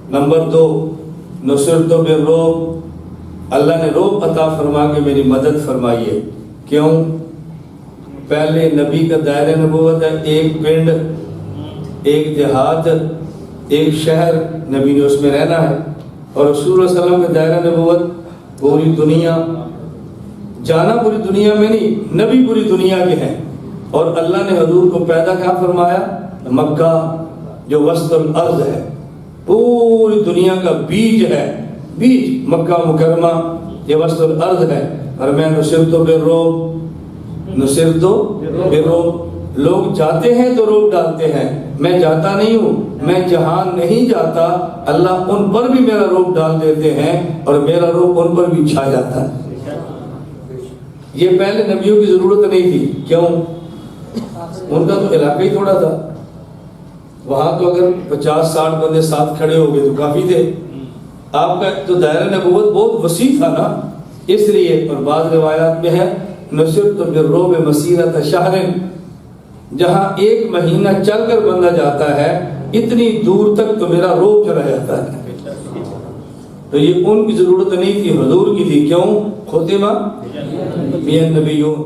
Number 2 نصرت بالرعب، اللہ نے رعب عطا فرما کے میری مدد فرمائی ہے۔ کیوں؟ پہلے نبی کا دائرہ نبوت ہے، ایک پنڈ، ایک دیہات، ایک شہر، نبی نے اس میں رہنا ہے، اور رسول اللہ صلی اللہ علیہ وسلم کا دائرہ نبوت پوری دنیا، جانا پوری دنیا میں نہیں، نبی پوری دنیا کے ہیں۔ اور اللہ نے حضور کو پیدا کیا فرمایا؟ مکہ جو وسط الارض ہے، پوری دنیا کا بیج ہے، بیج مکہ مکرمہ یہ وسط الارض ہے۔ اور میں نصرت بالرعب، نصرت بالرعب، لوگ جاتے ہیں تو روک ڈالتے ہیں، میں جاتا نہیں ہوں، میں جہاں نہیں جاتا اللہ ان پر بھی میرا روک ڈال دیتے ہیں اور میرا روک ان پر بھی چھا جاتا ہے۔ یہ پہلے نبیوں کی ضرورت نہیں تھی، کیوں؟ ان کا تو علاقہ ہی تھوڑا تھا، وہاں تو اگر 50-60 بندے ساتھ کھڑے ہو گئے تو کافی تھے۔ آپ کا تو دائرہ نبوت بہت وسیع تھا نا، اس لیے۔ اور بعض روایات میں ہے نصرت بالرعب مسیرۃ شہر، جہاں 1 مہینہ چل کر بندہ جاتا ہے اتنی دور تک تو میرا روب چلا جاتا ہے۔ تو یہ ان کی ضرورت نہیں تھی، حضور کی تھی۔ کیوں؟ ختم بالنبیون۔